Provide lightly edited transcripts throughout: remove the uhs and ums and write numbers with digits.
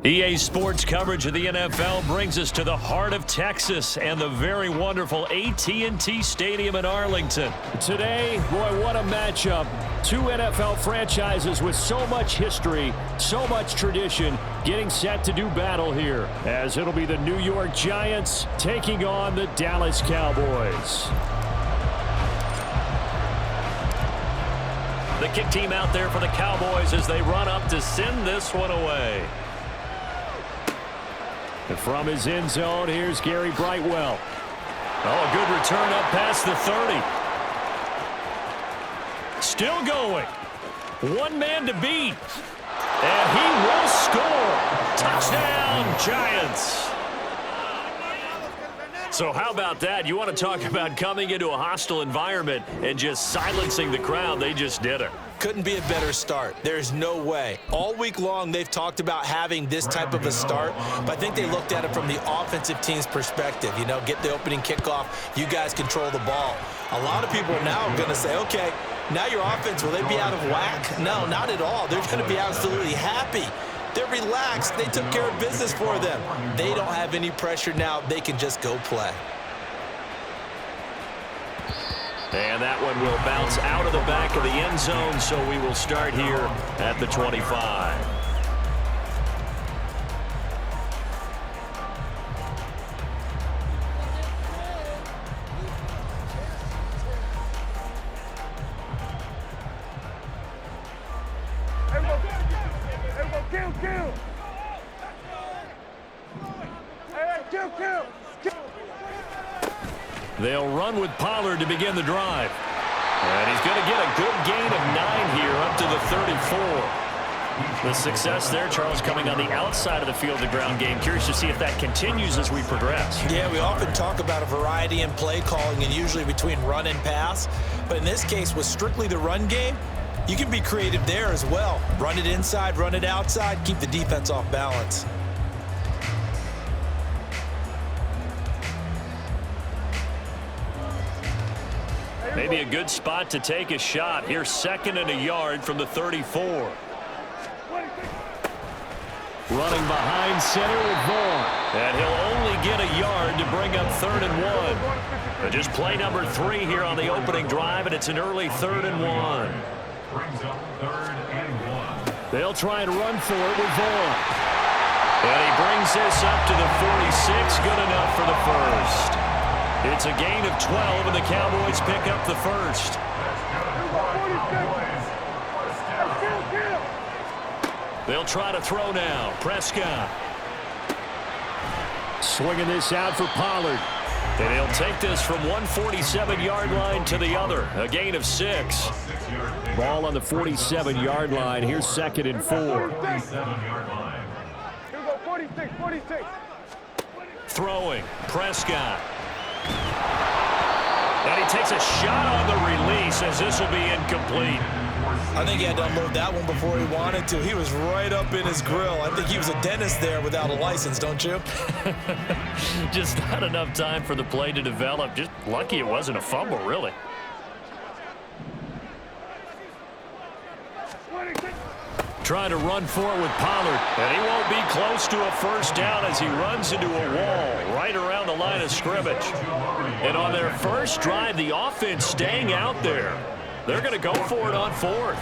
EA Sports coverage of the NFL brings us to the heart of Texas and the very wonderful AT&T Stadium in Arlington. Today, boy, what a matchup. Two NFL franchises with so much history, so much tradition, getting set to do battle here, as it'll be the New York Giants taking on the Dallas Cowboys. The kick team out there for the Cowboys as they run up to send this one away. And from his end zone, here's Gary Brightwell. Oh, a good return up past the 30. Still going. One man to beat. And he will score. Touchdown, Giants. So how about that? You want to talk about coming into a hostile environment and just silencing the crowd. They just did it. Couldn't be a better start. There's no way. All week long, they've talked about having this type of a start, but I think they looked at it from the offensive team's perspective. You know, get the opening kickoff. You guys control the ball. A lot of people are now going to say, okay, now your offense, will they be out of whack? No, not at all. They're going to be absolutely happy. They're relaxed. They took care of business for them. They don't have any pressure now. They can just go play. And that one will bounce out of the back of the end zone, so we will start here at the 25. They'll run with Pollard to begin the drive. And he's going to get a good gain of 9 here up to the 34. The success there, Charles, coming on the outside of the field, the ground game. Curious to see if that continues as we progress. Yeah, we often talk about a variety in play calling and usually between run and pass. But in this case, with strictly the run game, you can be creative there as well. Run it inside, run it outside, keep the defense off balance. Maybe a good spot to take a shot. Here's 2nd and a yard from the 34. Running behind center with Vaughn. And he'll only get a yard to bring up 3rd and 1. But just play number 3 here on the opening drive, and it's an early 3rd and 1. They'll try and run for it with Vaughn. And he brings this up to the 46. Good enough for the first. It's a gain of 12, and the Cowboys pick up the first. They'll try to throw now. Prescott. Swinging this out for Pollard. And he'll take this from 147-yard line to the other. A gain of 6. Ball on the 47-yard line. Here's 2nd and 4. Throwing. Prescott. And he takes a shot on the release as this will be incomplete. I think he had to unload that one before he wanted to. He was right up in his grill. I think he was a dentist there without a license, don't you? Just not enough time for the play to develop. Just lucky it wasn't a fumble, really. Trying to run for it with Pollard. And he won't be close to a first down as he runs into a wall right around the line of scrimmage. And on their first drive, the offense staying out there. They're going to go for it on 4th.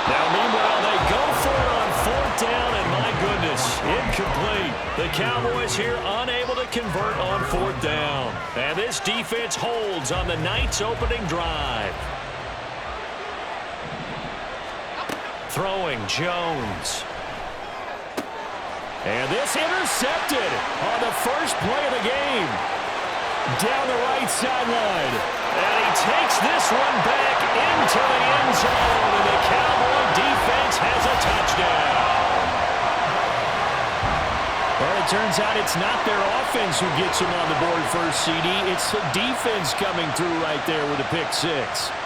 Now, meanwhile, they go for it on 4th down, and my goodness, incomplete. The Cowboys here unable to convert on 4th down. And this defense holds on the night's opening drive. Throwing, Jones. And this intercepted on the first play of the game. Down the right sideline. And he takes this one back into the end zone. And the Cowboy defense has a touchdown. Well, it turns out it's not their offense who gets them on the board first, CD. It's the defense coming through right there with a pick 6.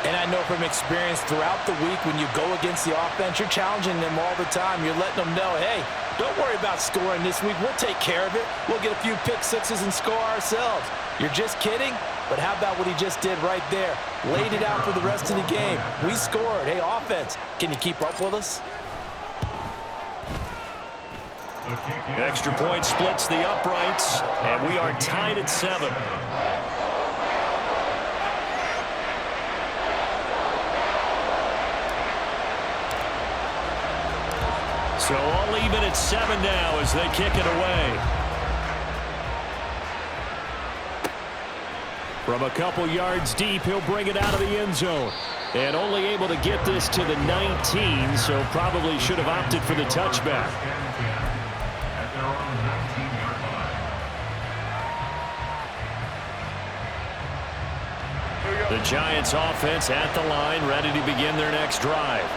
And I know from experience throughout the week when you go against the offense, you're challenging them all the time. You're letting them know, hey, don't worry about scoring this week. We'll take care of it. We'll get a few pick 6s and score ourselves. You're just kidding? But how about what he just did right there? Laid it out for the rest of the game. We scored. Hey, offense, can you keep up with us? Extra point splits the uprights, and we are tied at 7. So all even at 7 now as they kick it away. From a couple yards deep, he'll bring it out of the end zone. And only able to get this to the 19, so probably should have opted for the touchback. The Giants offense at the line, ready to begin their next drive.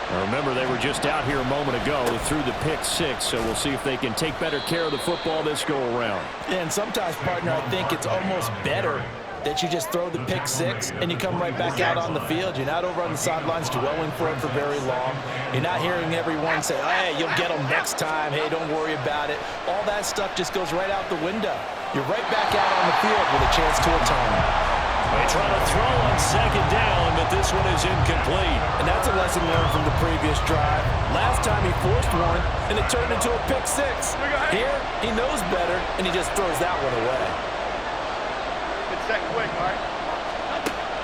Now remember, they were just out here a moment ago through the pick 6, so we'll see if they can take better care of the football this go-around. And sometimes, partner, I think it's almost better that you just throw the pick 6 and you come right back out on the field. You're not over on the sidelines dwelling for it for very long. You're not hearing everyone say, hey, you'll get them next time. Hey, don't worry about it. All that stuff just goes right out the window. You're right back out on the field with a chance to atone. They try to throw on 2nd down, but this one is incomplete. And that's a lesson learned from the previous drive. Last time he forced one, and it turned into a pick 6. Here, he knows better, and he just throws that one away. It's that quick, all right?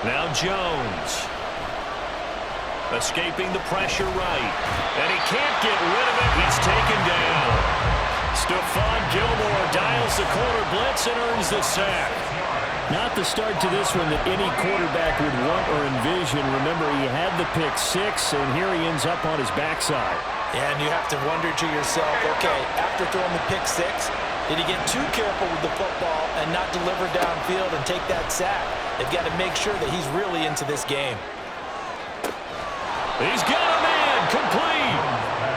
Now Jones. Escaping the pressure right. And he can't get rid of it. He's taken down. Stephon Gilmore dials the corner blitz and earns the sack. Not the start to this one that any quarterback would want or envision. Remember, he had the pick 6, and here he ends up on his backside. Yeah, and you have to wonder to yourself, okay, after throwing the pick 6, did he get too careful with the football and not deliver downfield and take that sack? They've got to make sure that he's really into this game. He's got a man, complete.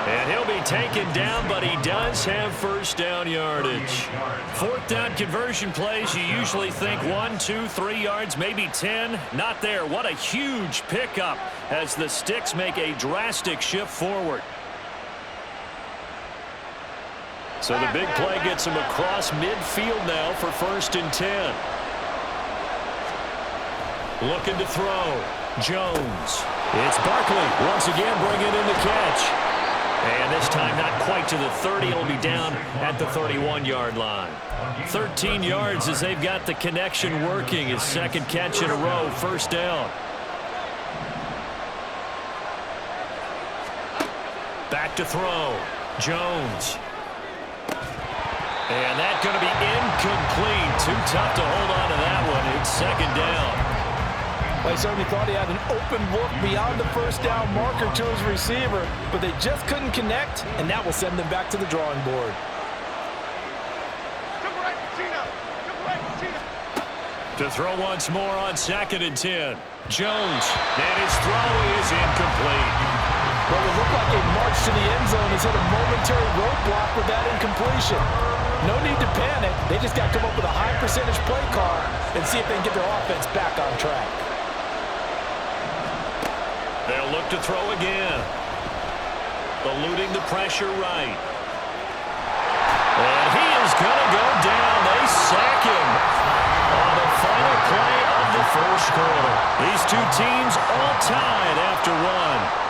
And he'll be taken down, but he does have first down yardage. 4th down conversion plays, you usually think 1, 2, 3 yards, maybe 10. Not there. What a huge pickup as the Sticks make a drastic shift forward. So the big play gets him across midfield now for 1st and 10. Looking to throw. Jones. It's Barkley once again bringing in the catch. And this time not quite to the 30. It'll be down at the 31-yard line. 13 yards as they've got the connection working. His 2nd catch in a row, 1st down. Back to throw. Jones. And that's going to be incomplete. Too tough to hold on to that one. It's 2nd down. Well, he certainly thought he had an open look beyond the 1st down marker to his receiver, but they just couldn't connect, and that will send them back to the drawing board. To throw once more on 2nd and 10. Jones, and his throw is incomplete. Well, it looked like a march to the end zone has hit a momentary roadblock with that incompletion. No need to panic. They just got to come up with a high percentage play call and see if they can get their offense back on track. They'll look to throw again. Eluding the pressure right. And he is going to go down. They sack him on the final play of the 1st quarter. These two teams all tied after 1.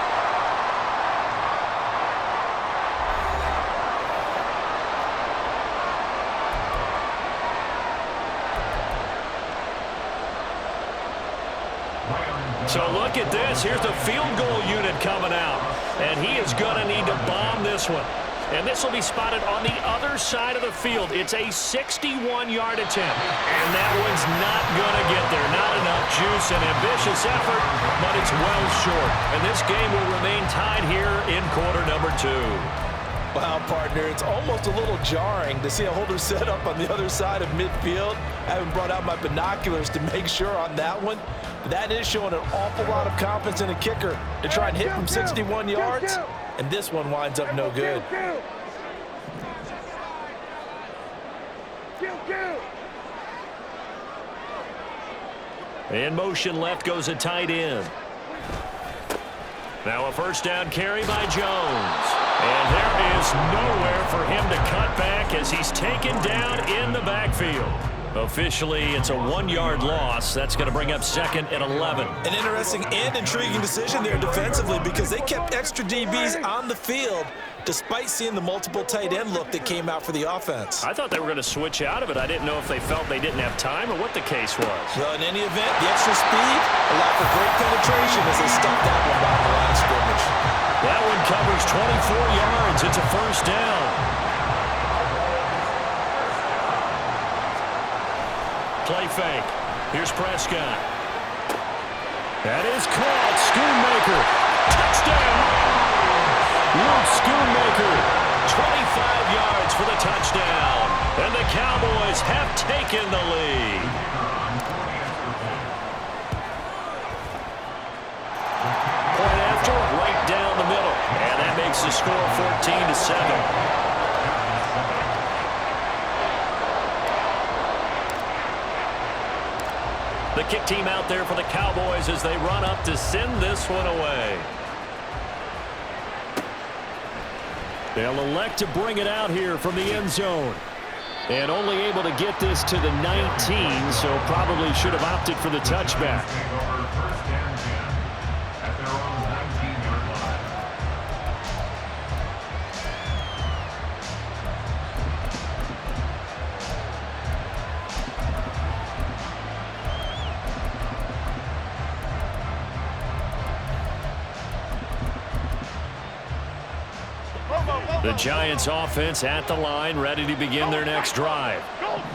So look at this. Here's the field goal unit coming out. And he is going to need to bomb this one. And this will be spotted on the other side of the field. It's a 61-yard attempt. And that one's not going to get there. Not enough juice. An ambitious effort, but it's well short. And this game will remain tied here in quarter number 2. Wow, partner, it's almost a little jarring to see a holder set up on the other side of midfield. I haven't brought out my binoculars to make sure on that one. That is showing an awful lot of confidence in a kicker to try and hit from 61 yards, and this one winds up no good. In motion left goes a tight end. Now a 1st down carry by Jones. And there is nowhere for him to cut back as he's taken down in the backfield. Officially, it's a 1-yard loss. That's going to bring up 2nd and 11. An interesting and intriguing decision there defensively because they kept extra DBs on the field despite seeing the multiple tight end look that came out for the offense. I thought they were going to switch out of it. I didn't know if they felt they didn't have time or what the case was. Well, in any event, the extra speed allowed for great penetration as they stuffed that one behind the line of scrimmage. That one covers 24 yards. It's a first down. Play fake. Here's Prescott. That is caught. Schoonmaker. Touchdown. Luke Schoonmaker. 25 yards for the touchdown. And the Cowboys have taken the lead. Point after, right down the middle. And that makes the score 14-7. The kick team out there for the Cowboys as they run up to send this one away. They'll elect to bring it out here from the end zone. And only able to get this to the 19, so probably should have opted for the touchback. The Giants offense at the line, ready to begin their next drive.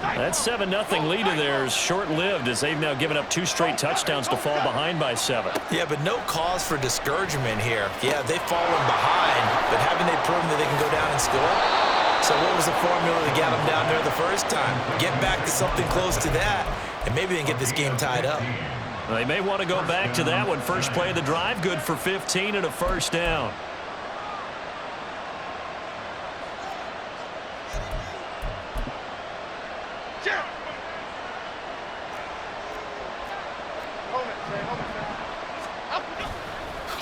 That 7-0 lead of theirs short-lived as they've now given up 2 straight touchdowns to fall behind by 7. Yeah, but no cause for discouragement here. Yeah, they've fallen behind, but haven't they proven that they can go down and score? So what was the formula to get them down there the first time? Get back to something close to that, and maybe they can get this game tied up. Well, they may want to go back to that one. First play of the drive, good for 15 and a first down.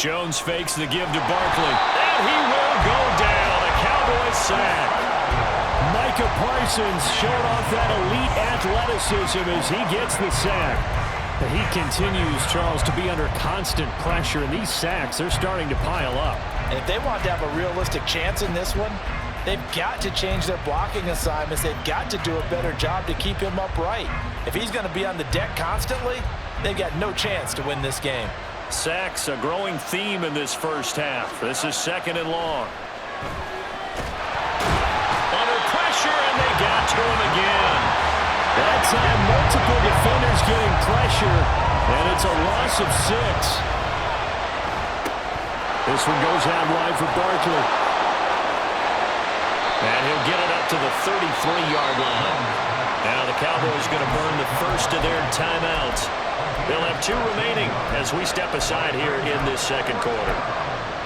Jones fakes the give to Barkley. And he will go down. A Cowboys sack. Micah Parsons showing off that elite athleticism as he gets the sack. But he continues, Charles, to be under constant pressure. And these sacks, they're starting to pile up. And if they want to have a realistic chance in this one, they've got to change their blocking assignments. They've got to do a better job to keep him upright. If he's going to be on the deck constantly, they've got no chance to win this game. Sacks, a growing theme in this first half. This is 2nd and long. Under pressure, and they got to him again. That time, multiple defenders getting pressure, and it's a loss of 6. This one goes out wide for Barkley. And he'll get it up to the 33-yard line. Now the Cowboys going to burn the first of their timeouts. They'll have 2 remaining as we step aside here in this second quarter.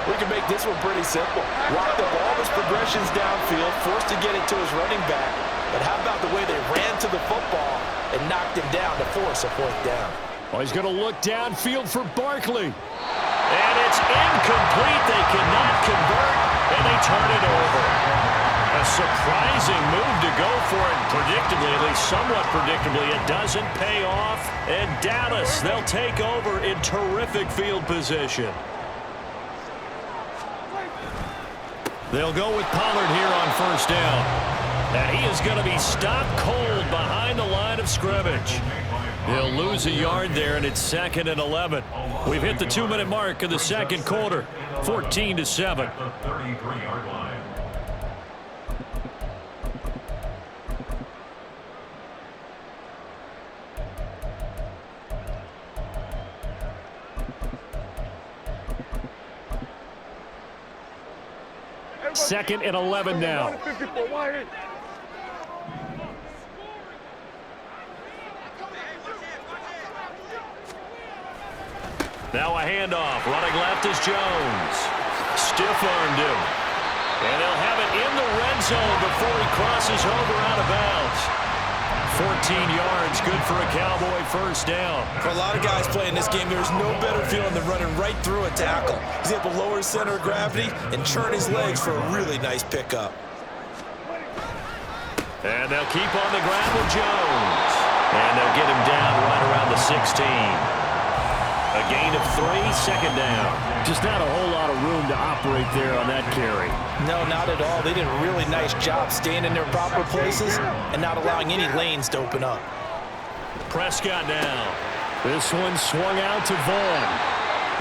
We can make this one pretty simple. Lock up all his progressions downfield, forced to get it to his running back. But how about the way they ran to the football and knocked him down to force a 4th down? Oh, he's going to look downfield for Barkley. And it's incomplete. They cannot convert, and they turn it over. A surprising move to go for it. Predictably, at least somewhat predictably, it doesn't pay off. And Dallas, they'll take over in terrific field position. They'll go with Pollard here on first down. And he is going to be stopped cold behind the line of scrimmage. They'll lose a yard there, and it's 2nd and 11. We've hit the 2-minute mark of the second quarter, 14-7. Second and 11 now. Now a handoff. Running left is Jones. Stiff-armed him. And they'll have it in the red zone before he crosses over out of bounds. 14 yards, good for a Cowboy first down. For a lot of guys playing this game, there's no better feeling than running right through a tackle. He's able to lower his center of gravity and churn his legs for a really nice pickup. And they'll keep on the ground with Jones. And they'll get him down right around the 16. A gain of 3, second down. Just not a whole lot of room to operate there on that carry. No, not at all. They did a really nice job staying in their proper places and not allowing any lanes to open up. Prescott now. This one swung out to Vaughn.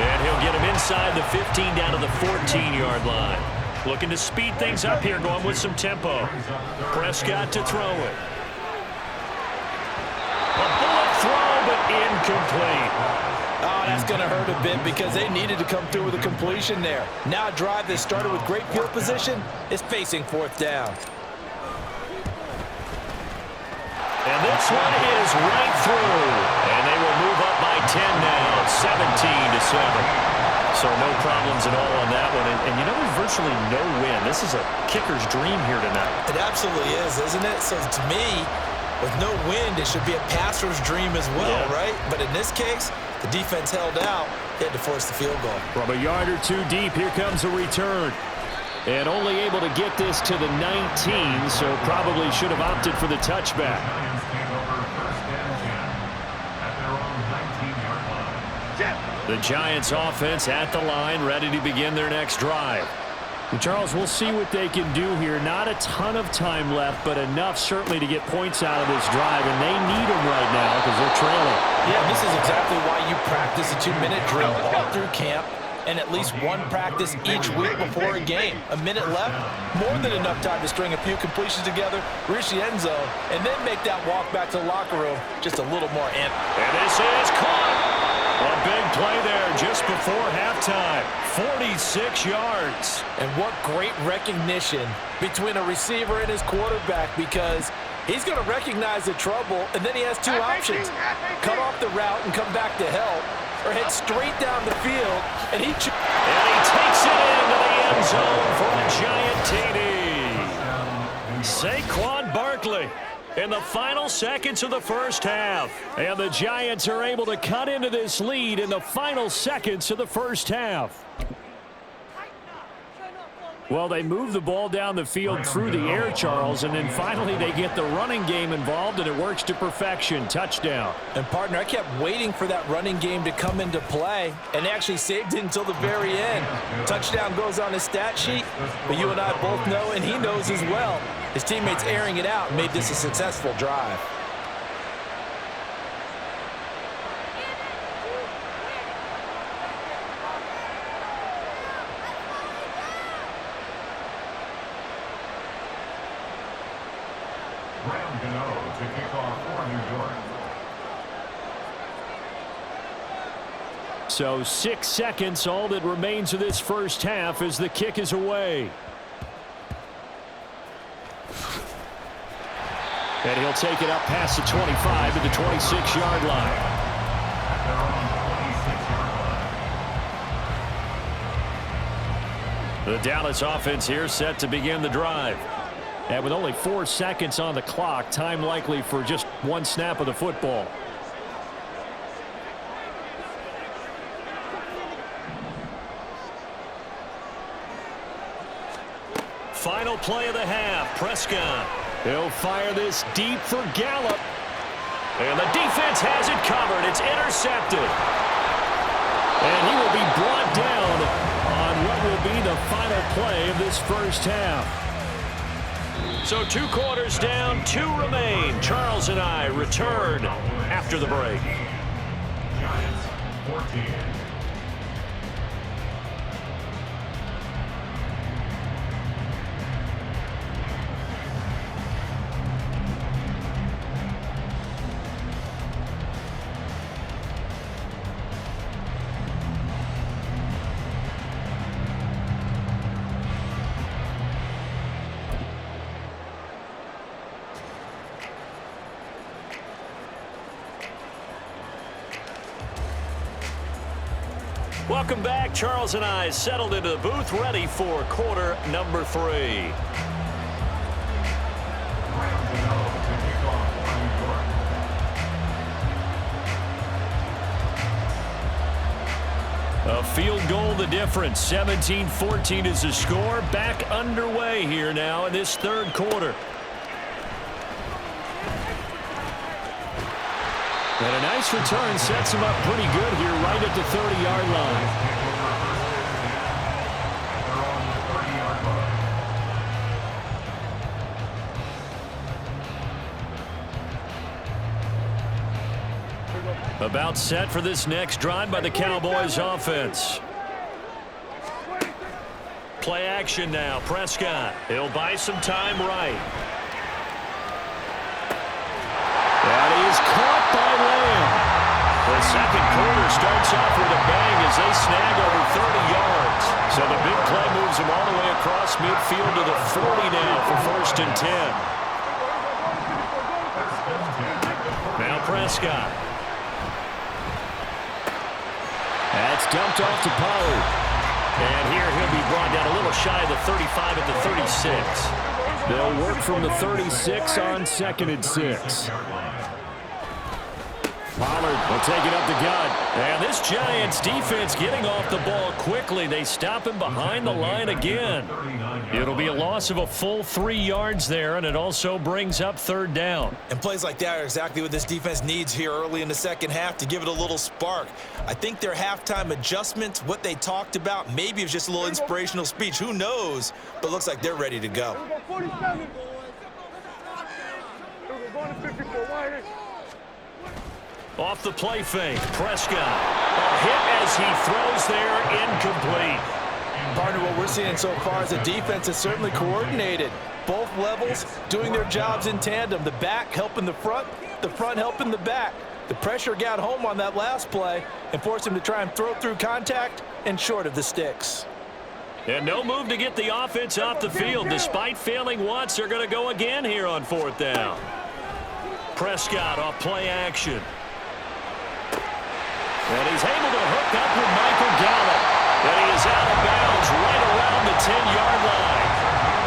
And he'll get him inside the 15 down to the 14-yard line. Looking to speed things up here, going with some tempo. Prescott to throw it. A bullet throw, but incomplete. Oh, that's going to hurt a bit because they needed to come through with a completion there. Now a drive that started with great field position is facing fourth down. And this one is right through. And they will move up by 10 now, 17-7. So no problems at all on that one. And you know, there's virtually no win. This is a kicker's dream here tonight. It absolutely is, isn't it? So to me, with no wind, it should be a passer's dream as well, right? But in this case, the defense held out. They had to force the field goal. From a yard or two deep, here comes a return. And only able to get this to the 19, so probably should have opted for the touchback. The Giants offense at the line, ready to begin their next drive. And Charles, we'll see what they can do here. Not a ton of time left, but enough certainly to get points out of this drive, and they need them right now because they're trailing. Yeah, this is exactly why you practice a 2-minute drill all through camp and at least one practice each week before a game. A minute left, more than enough time to string a few completions together, reach the end zone, and then make that walk back to the locker room just a little more amped. And this is caught. A big play there just before halftime. 46 yards. And what great recognition between a receiver and his quarterback, because he's going to recognize the trouble, and then he has two options. Cut off the route and come back to help, or head straight down the field, and he takes it into the end zone for a giant TD. Saquon Barkley in the final seconds of the first half. And the Giants are able to cut into this lead in the final seconds of the first half. Well, they move the ball down the field through the air, Charles, and then finally they get the running game involved, and it works to perfection. Touchdown. And, partner, I kept waiting for that running game to come into play, and they actually saved it until the very end. Touchdown goes on his stat sheet, but you and I both know, and he knows as well, his teammates airing it out made this a successful drive. To kick off for New York. So 6 seconds, all that remains of this first half as the kick is away. And he'll take it up past the 25 to the 26-yard line. The Dallas offense here set to begin the drive. And with only 4 seconds on the clock, time likely for just one snap of the football. Final play of the half, Prescott. He'll fire this deep for Gallup. And the defense has it covered. It's intercepted. And he will be brought down on what will be the final play of this first half. So 2 quarters down, 2 remain. Charles and I return after the break. Giants 14. Welcome back. Charles and I settled into the booth, ready for quarter number 3. A field goal the difference. 17-14 is the score. Back underway here now in this third quarter. And a nice return sets him up pretty good here right at the 30-yard line. About set for this next drive by the Cowboys offense. Play action now. Prescott. He'll buy some time right. That is caught by Lamb. The second quarter starts off with a bang as they snag over 30 yards. So the big play moves them all the way across midfield to the 40 now for 1st and 10. Now Prescott. That's dumped off to Pollard. And here he'll be brought down a little shy of the 35 at the 36. They'll work from the 36 on 2nd and 6. Pollard will take it up the gut. And this Giants defense getting off the ball quickly. They stop him behind the line again. It'll be a loss of a full 3 yards there, and it also brings up 3rd down. And plays like that are exactly what this defense needs here early in the second half to give it a little spark. I think their halftime adjustments, what they talked about, maybe it was just a little inspirational speech. Who knows? But looks like they're ready to go. Off the play fake, Prescott. A hit as he throws there, incomplete. Partner, what we're seeing so far is the defense is certainly coordinated. Both levels doing their jobs in tandem. The back helping the front helping the back. The pressure got home on that last play and forced him to try and throw through contact and short of the sticks. And no move to get the offense off the field. Despite failing once, they're going to go again here on 4th down. Prescott off play action. And he's able to hook up with Michael Gallup. And he is out of bounds right around the 10-yard line.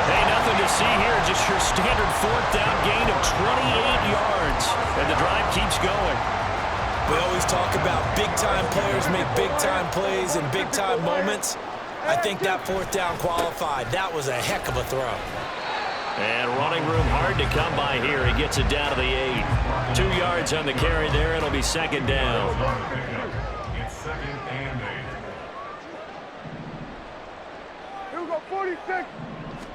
Hey, nothing to see here. Just your standard 4th down gain of 28 yards. And the drive keeps going. We always talk about big-time players make big-time plays in big-time moments. I think that 4th down qualified. That was a heck of a throw. And running room hard to come by here. He gets it down to the 8. 2 yards on the carry there. It'll be 2nd down. It's 2nd and 8. Here we go, 46.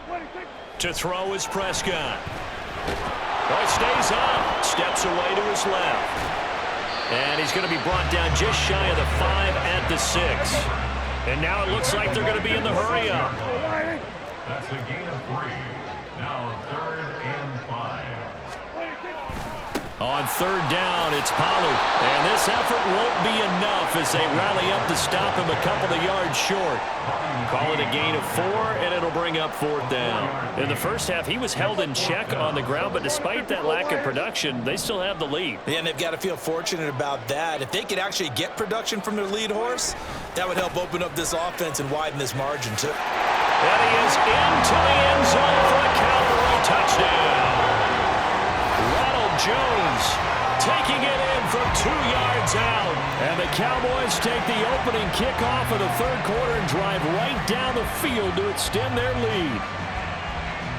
26. To throw is Prescott. Oh, stays up. Steps away to his left. And he's going to be brought down just shy of the 5 at the 6. And now it looks like they're going to be in the hurry up. That's a gain of 3. Now 3rd and 5. On 3rd down, it's Pollard. And this effort won't be enough as they rally up to stop him a couple of yards short. Call it a gain of 4, and it'll bring up 4th down. In the first half, he was held in check on the ground, but despite that lack of production, they still have the lead. Yeah, and they've got to feel fortunate about that. If they could actually get production from their lead horse, that would help open up this offense and widen this margin, too. And he is into the end zone for a Cowboy touchdown. Ronald Jones taking it in from 2 yards out. And the Cowboys take the opening kickoff of the 3rd quarter and drive right down the field to extend their lead.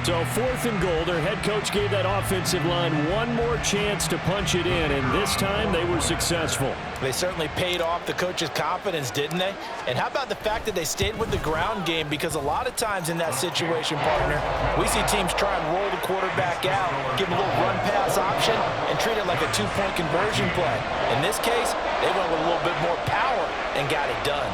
So 4th and goal, their head coach gave that offensive line one more chance to punch it in, and this time they were successful. They certainly paid off the coach's confidence, didn't they? And how about the fact that they stayed with the ground game? Because a lot of times in that situation, partner, we see teams try and roll the quarterback out, give him a little run-pass option, and treat it like a 2-point conversion play. In this case, they went with a little bit more power and got it done.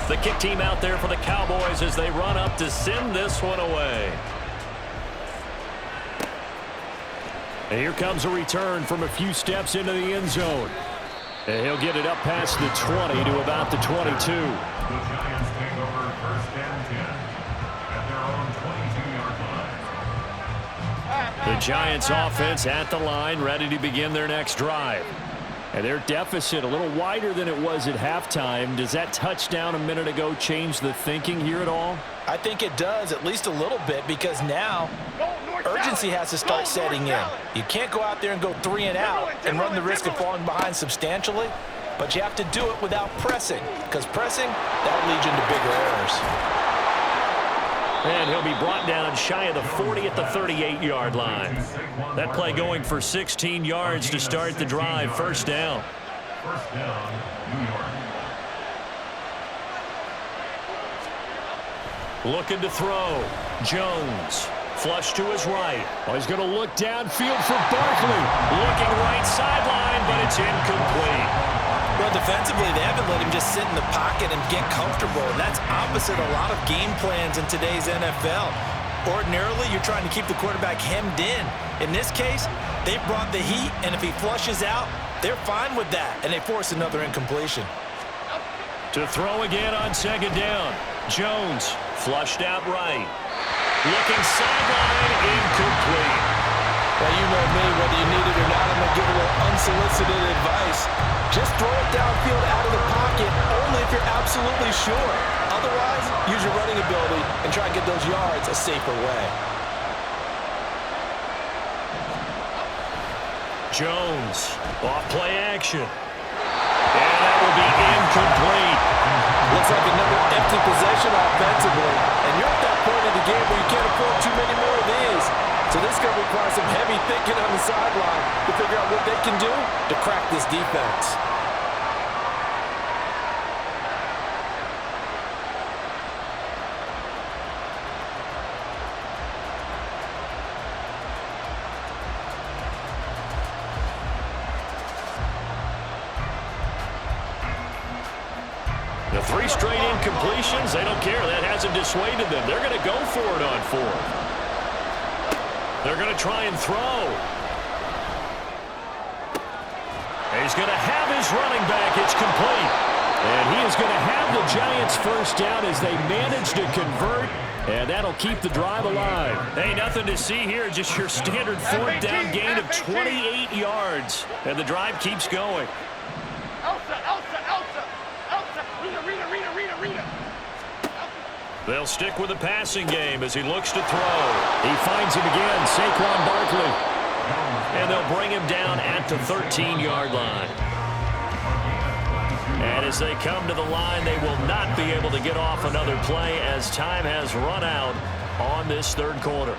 The kick team out there for the Cowboys as they run up to send this one away. And here comes a return from a few steps into the end zone. And he'll get it up past the 20 to about the 22. The Giants take over 1st and 10 at their own 22-yard line. The Giants offense at the line, ready to begin their next drive. And their deficit a little wider than it was at halftime. Does that touchdown a minute ago change the thinking here at all? I think it does, at least a little bit, because now urgency has to start setting in. You can't go out there and go 3 and out and run the risk of falling behind substantially, but you have to do it without pressing, because pressing, that'll lead you into bigger errors. And he'll be brought down shy of the 40 at the 38-yard line. That play going for 16 yards to start the drive. First down. First down, New York. Looking to throw. Jones. Flush to his right. Oh, he's going to look downfield for Barkley. Looking right sideline, but it's incomplete. Well, defensively, they haven't let him just sit in the pocket and get comfortable, and that's opposite a lot of game plans in today's NFL. Ordinarily, you're trying to keep the quarterback hemmed in. In this case, they brought the heat, and if he flushes out, they're fine with that, and they force another incompletion. To throw again on second down. Jones flushed out right. Looking sideline, incomplete. Well, you know me, whether you need it or not, I'm going to give a little unsolicited advice. Just throw it downfield out of the pocket only if you're absolutely sure. Otherwise, use your running ability and try and get those yards a safer way. Jones, off play action. And that will be incomplete. Looks like another empty possession offensively. And you're at that point in the game where you can't afford too many more of these. So this is going to require some heavy thinking on the sideline to figure out what they can do to crack this defense. The 3 straight incompletions, they don't care. That hasn't dissuaded them. They're going to go for it on 4th. They're going to try and throw. He's going to have his running back. It's complete. And he is going to have the Giants first down as they manage to convert. And that'll keep the drive alive. Hey, nothing to see here. Just your standard 4th down gain of 28 yards. And the drive keeps going. They'll stick with the passing game as he looks to throw. He finds him again, Saquon Barkley. And they'll bring him down at the 13-yard line. And as they come to the line, they will not be able to get off another play as time has run out on this 3rd quarter.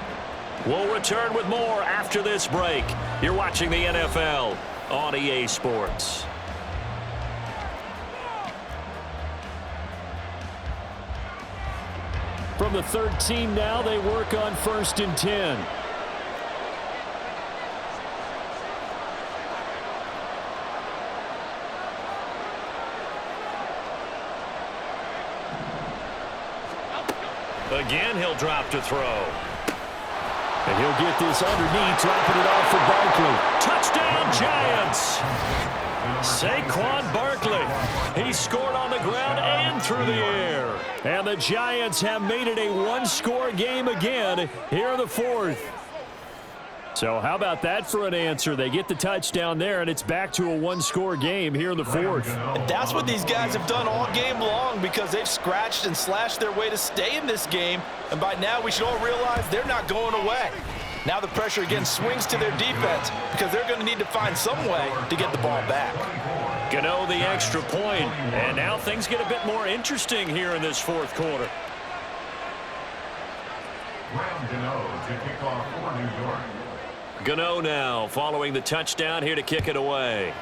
We'll return with more after this break. You're watching the NFL on EA Sports. From the 13 now, they work on 1st and 10. Again, he'll drop to throw. And he'll get this underneath, dropping it off for Barkley. Touchdown, Giants! Saquon Barkley. He scored on the ground and through the air. And the Giants have made it a 1-score game again here in the 4th. So how about that for an answer? They get the touchdown there, and it's back to a 1-score game here in the 4th. And that's what these guys have done all game long because they've scratched and slashed their way to stay in this game. And by now, we should all realize they're not going away. Now the pressure again swings to their defense because they're going to need to find some way to get the ball back. Gano the extra point, and now things get a bit more interesting here in this 4th quarter. Graham Gano to kick off for New York. Gano now following the touchdown here to kick it away.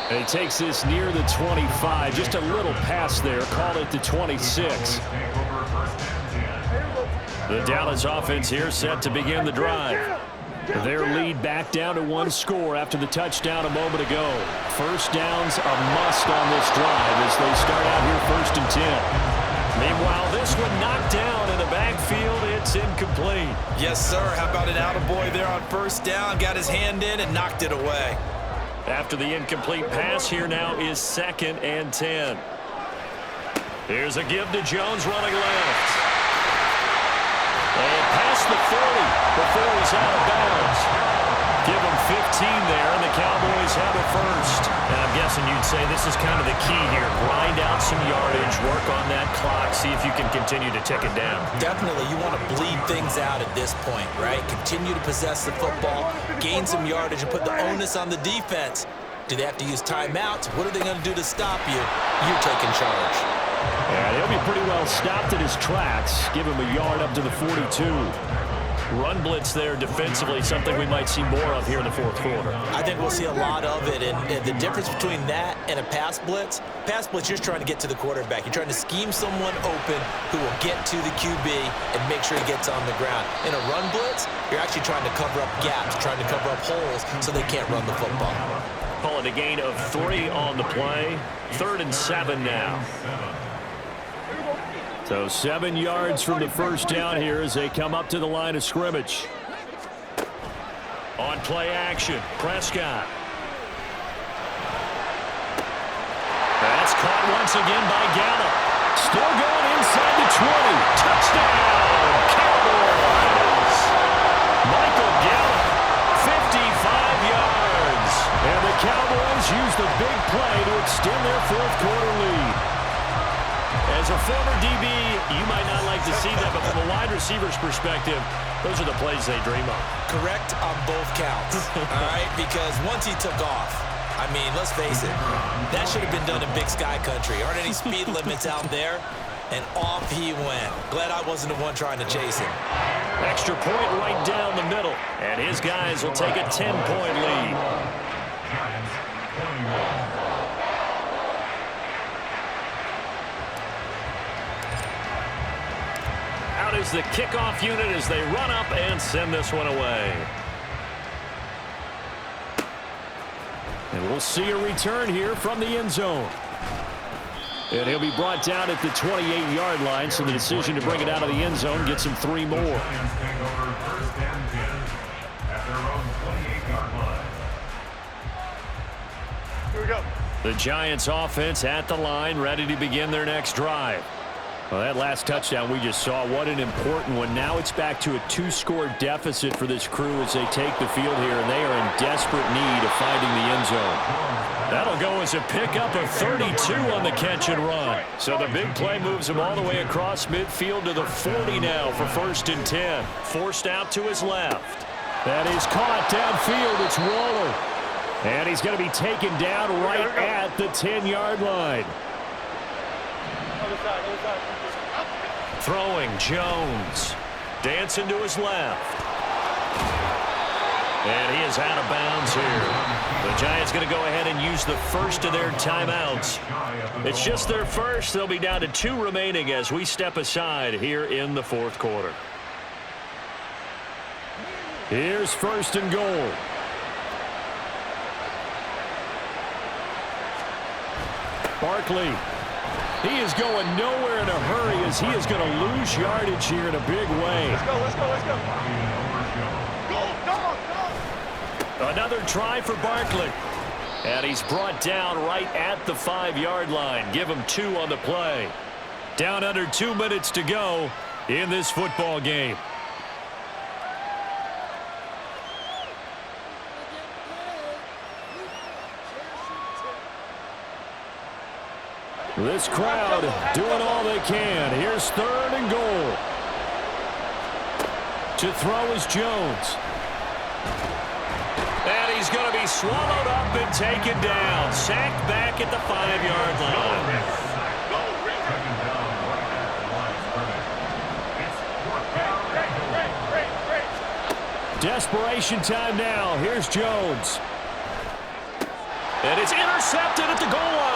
And he takes this near the 25. Just a little pass there. Call it the 26. The Dallas offense here set to begin the drive. Their lead back down to 1 score after the touchdown a moment ago. First down's a must on this drive as they start out here 1st and 10. Meanwhile, this one knocked down in the backfield. It's incomplete. Yes, sir. How about an attaboy there on 1st down? Got his hand in and knocked it away. After the incomplete pass, here now is 2nd and 10. Here's a give to Jones running left. And past the 40 before he's out of bounds. Give him 15 there, and the Cowboys have a first. And I'm guessing you'd say this is kind of the key here. Grind out some yardage, work on that clock, see if you can continue to tick it down. Definitely, you want to bleed things out at this point, right? Continue to possess the football, gain some yardage, and put the onus on the defense. Do they have to use timeouts? What are they going to do to stop you? You're taking charge. Yeah, he'll be pretty well stopped in his tracks. Give him a yard up to the 42. Run blitz there defensively, something we might see more of here in the fourth quarter. I think we'll see a lot of it, and the difference between that and a pass blitz, you're just trying to get to the quarterback. You're trying to scheme someone open who will get to the QB and make sure he gets on the ground. In a run blitz, you're actually trying to cover up gaps, trying to cover up holes so they can't run the football. Call it a gain of 3 on the play. 3rd and 7 now. So 7 yards from the first down here as they come up to the line of scrimmage. On play action, Prescott. That's caught once again by Gallup. Still going inside the 20. Touchdown, Cowboys. Michael Gallup, 55 yards. And the Cowboys use the big play to extend their fourth quarter lead. As a former DB, you might not like to see that, but from a wide receiver's perspective, those are the plays they dream of. Correct on both counts, all right? Because once he took off, I mean, let's face it, that should have been done in Big Sky Country. Aren't any speed limits out there? And off he went. Glad I wasn't the one trying to chase him. Extra point right down the middle, and his guys will take a 10-point lead. Out is the kickoff unit as they run up and send this one away. And we'll see a return here from the end zone. And he'll be brought down at the 28-yard line, so the decision to bring it out of the end zone gets him 3 more. Here we go. The Giants offense at the line, ready to begin their next drive. Well, that last touchdown we just saw, what an important one. Now it's back to a 2-score deficit for this crew as they take the field here, and they are in desperate need of finding the end zone. That'll go as a pickup of 32 on the catch and run. So the big play moves him all the way across midfield to the 40 now for 1st and 10. Forced out to his left. That is caught downfield. It's Waller. And he's going to be taken down right at the 10-yard line. Throwing Jones. Dancing to his left. And he is out of bounds here. The Giants going to go ahead and use the first of their timeouts. It's just their first. They'll be down to 2 remaining as we step aside here in the fourth quarter. Here's 1st and goal. Barkley. He is going nowhere in a hurry as he is going to lose yardage here in a big way. Let's go, let's go, let's go. Go. Another try for Barkley. And he's brought down right at the 5-yard line. Give him 2 on the play. Down under 2 minutes to go in this football game. This crowd doing all they can. Here's 3rd and goal. To throw is Jones. And he's going to be swallowed up and taken down. Sacked back at the 5-yard line. Desperation time now. Here's Jones. And it's intercepted at the goal line.